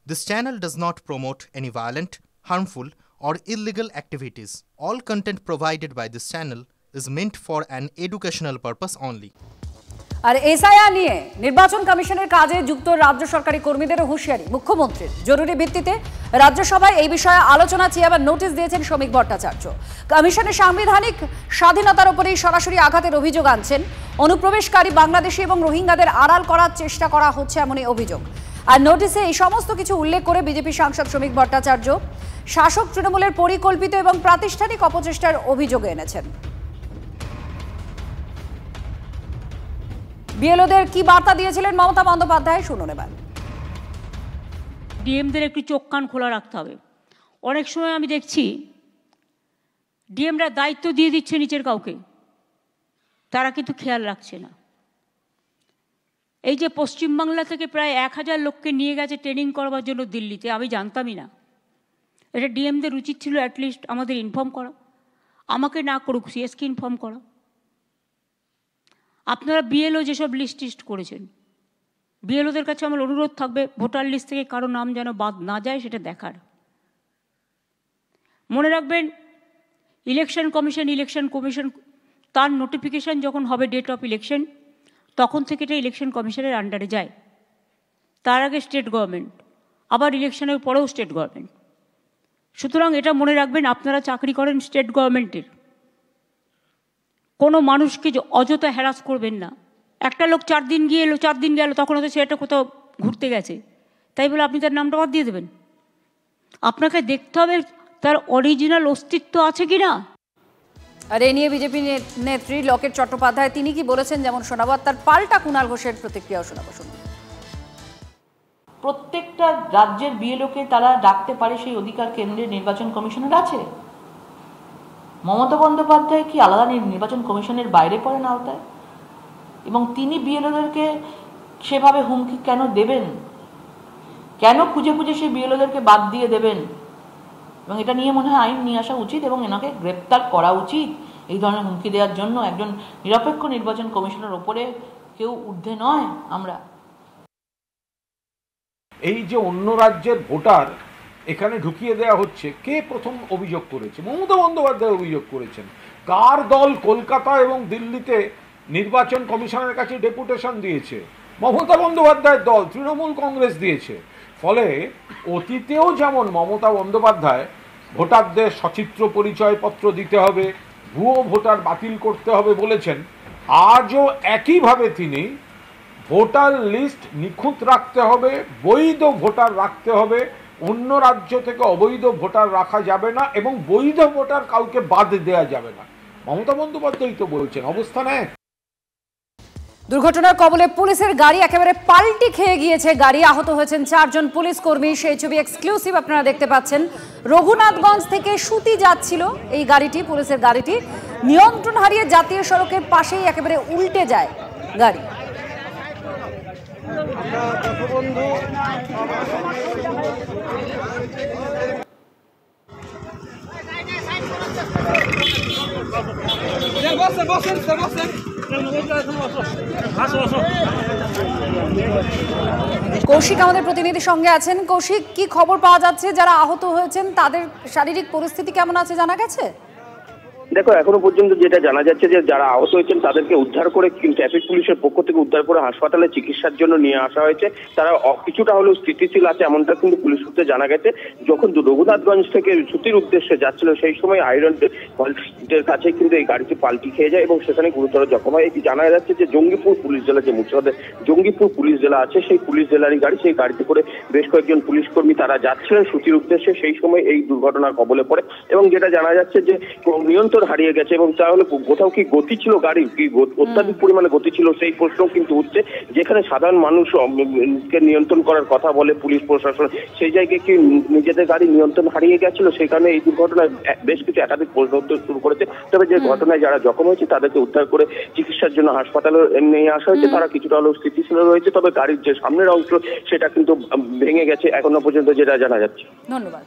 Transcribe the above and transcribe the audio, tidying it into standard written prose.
This channel does not promote any violent, harmful, or illegal activities. All content provided by this channel is meant for an educational purpose only. আর SIR নিয়ে নির্বাচন কমিশনের কাজে যুক্ত রাজ্য সরকারি কর্মীদের হুঁশিয়ারি মুখ্যমন্ত্রীর। জরুরি ভিত্তিতে রাজ্যসভায় এই বিষয়ে আলোচনা চেয়ে আবার নোটিশ দিয়েছেন শ্রমিক ভট্টাচার্য। কমিশনের সাংবিধানিক স্বাধীনতার উপরেই সরাসরি আঘাতের অভিযোগ আনছেন। অনুপ্রবেশকারী বাংলাদেশি এবং রোহিঙ্গাদের আড়াল করার চেষ্টা করা হচ্ছে এমনই অভিযোগ। আর নোটিশে এই সমস্ত কিছু উল্লেখ করে বিজেপি সাংসদ শ্রমিক ভট্টাচার্য শাসক তৃণমূলের পরিকল্পিত এবং প্রাতিষ্ঠানিক অপচেষ্টার অভিযোগ এনেছেন। বিএলওদের কি বার্তা দিয়েছিলেন মমতা বন্দ্যোপাধ্যায়, শুনুন এবার। ডিএমদের একটু চোখ কান খোলা রাখতে হবে। অনেক সময় আমি দেখছি ডিএমরা দায়িত্ব দিয়ে দিচ্ছে নিচের কাউকে, তারা কিন্তু খেয়াল রাখছে না। এই যে পশ্চিমবাংলা থেকে প্রায় 1000 লোককে নিয়ে গেছে ট্রেনিং করবার জন্য দিল্লিতে, আমি জানতামই না। এটা ডিএমদের উচিত ছিল অ্যাটলিস্ট আমাদের ইনফর্ম করা, আমাকে না করুক সিএসকে ইনফর্ম করা। আপনারা বিএলও যেসব লিস্ট করেছেন, বিএলওদের কাছে আমার অনুরোধ থাকবে ভোটার লিস্ট থেকে কারো নাম যেন বাদ না যায় সেটা দেখার। মনে রাখবেন ইলেকশন কমিশন তার নোটিফিকেশান যখন হবে ডেট অফ ইলেকশন, তখন থেকে এটা ইলেকশন কমিশনের আন্ডারে যায়। তার আগে স্টেট গভর্নমেন্ট, আবার ইলেকশনের পরেও স্টেট গভর্নমেন্ট। সুতরাং এটা মনে রাখবেন, আপনারা চাকরি করেন স্টেট গভর্নমেন্টের, কোনো মানুষকে অযথা হ্যারাস করবেন না। একটা লোক 4 দিন গিয়ে এলো, 4 দিন গেল, তখন হয়তো সেটা কোথাও ঘুরতে গেছে, তাই বলে আপনি তার নামটা বাদ দিয়ে দেবেন? আপনাকে দেখতে হবে তার অরিজিনাল অস্তিত্ব আছে কি না। আর এ নিয়ে বিজেপি নেত্রী লকেট চট্টোপাধ্যায় তিনি কি বলেছেন যেমন শোনাবো, তার পাল্টা কুণাল ঘোষের প্রতিক্রিয়াও শোনাবো। শুনুন। প্রত্যেকটা রাজ্যের বিএলওকে তারা ডাকতে পারে, সেই অধিকার কেন্দ্রের নির্বাচন কমিশনের আছে। মমতা বন্দ্যোপাধ্যায় কি আলাদা নির্বাচন কমিশনের বাইরে পড়েন আওতায়? এবং তিনি বিএলওদেরকে সেভাবে হুমকি কেন দেবেন? কেন খুঁজে সেই বিএলওদেরকে বাদ দিয়ে দেবেন? এবং এটা নিয়ে মনে হয় আইন নিয়ে আসা উচিত এবং এনাকে গ্রেপ্তার করা উচিত। এই ধরনের হুমকি দেওয়ার জন্য একজন নিরপেক্ষ নির্বাচন কমিশনের ওপরে কেউ ঊর্ধ্বে নয়। আমরা এই যে অন্য রাজ্যের ভোটার এখানে ঢুকিয়ে দেওয়া হচ্ছে, কে প্রথম অভিযোগ করেছে? মমতা বন্দ্যোপাধ্যায় অভিযোগ করেছেন। কার দল কলকাতা এবং দিল্লিতে নির্বাচন কমিশনের কাছে ডেপুটেশন দিয়েছে? মমতা বন্দ্যোপাধ্যায়ের দল তৃণমূল কংগ্রেস দিয়েছে। ফলে অতীতেও যেমন মমতা বন্দ্যোপাধ্যায় ভোটারদের সচিত্র পরিচয়পত্র দিতে হবে, ভুয়ো ভোটার বাতিল করতে হবে বলেছেন, আজও একইভাবে তিনি ভোটার লিস্ট নিখুঁত রাখতে হবে, বৈধ ভোটার রাখতে হবে, অন্য রাজ্য থেকে অবৈধ ভোটার রাখা যাবে না এবং বৈধ ভোটার কাউকে বাদ দেওয়া যাবে না। মমতা বন্দ্যোপাধ্যায় তো বলছেন অবস্থান এক। দুর্ঘটনার কবলে পুলিশের গাড়ি একেবারে পাল্টি খেয়ে গিয়েছে, গাড়ি আহত হয়েছেন 4 জন পুলিশ কর্মী। সেই ছবি এক্সক্লুসিভ আপনারা দেখতে পাচ্ছেন। রঘুনাথগঞ্জ থেকে সুতি যাচ্ছিল এই গাড়িটি, পুলিশের গাড়িটি নিয়ন্ত্রণ হারিয়ে জাতীয় সড়কের পাশেই একেবারে উল্টে যায় গাড়ি। কৌশিক আমাদের প্রতিনিধির সঙ্গে আছেন। কৌশিক, কি খবর পাওয়া যাচ্ছে? যারা আহত হয়েছেন তাদের শারীরিক পরিস্থিতি কেমন আছে জানা গেছে? দেখো, এখনো পর্যন্ত যেটা জানা যাচ্ছে যে যারা আহত হয়েছেন তাদেরকে উদ্ধার করে ট্রাফিক পুলিশের পক্ষ থেকে উদ্ধার করে হাসপাতালে চিকিৎসার জন্য নিয়ে আসা হয়েছে। তারা কিছুটা হলেও স্থিতিশীল আছে এমনটা কিন্তু পুলিশ সূত্রে জানা গেছে। যখন রঘুনাথগঞ্জ থেকে ছুটির উদ্দেশ্যে যাচ্ছিল সেই সময় আয়রন এর কাছে কিন্তু এই গাড়িটি পাল্টি খেয়ে যায় এবং সেখানে গুরুতর জখম হয়। এটি জানা যাচ্ছে যে জঙ্গিপুর পুলিশ জেলা, যে মুর্শিদাবাদের জঙ্গিপুর পুলিশ জেলা আছে, সেই পুলিশ জেলারই গাড়ি। সেই গাড়িতে করে বেশ কয়েকজন পুলিশ কর্মী তারা যাচ্ছিলেন ছুটির উদ্দেশ্যে, সেই সময় এই দুর্ঘটনার কবলে পড়ে এবং যেটা জানা যাচ্ছে যে নিয়ন্ত্রণ হারিয়ে গেছে। এবং তাহলে কোথাও কি গতি ছিল গাড়ির, কি অত্যাধিক পরিমাণে গতি ছিল সেই প্রশ্ন কিন্তু উঠছে। যেখানে সাধারণ মানুষকে নিয়ন্ত্রণ করার কথা বলে পুলিশ প্রশাসন, সেই জায়গায় কি নিজেদের গাড়ি নিয়ন্ত্রণ হারিয়ে গেছিল? সেই কারণে এই দুর্ঘটনায় বেশ কিছু একাধিক প্রশ্ন উঠতে শুরু করেছে। তবে যে ঘটনায় যারা জখম হয়েছে তাদেরকে উদ্ধার করে চিকিৎসার জন্য হাসপাতালে নিয়ে আসা হয়েছে। তারা কিছুটা হলেও স্থিতিশীল রয়েছে, তবে গাড়ির যে সামনের অংশ সেটা কিন্তু ভেঙে গেছে এখনো পর্যন্ত যেটা জানা যাচ্ছে। ধন্যবাদ।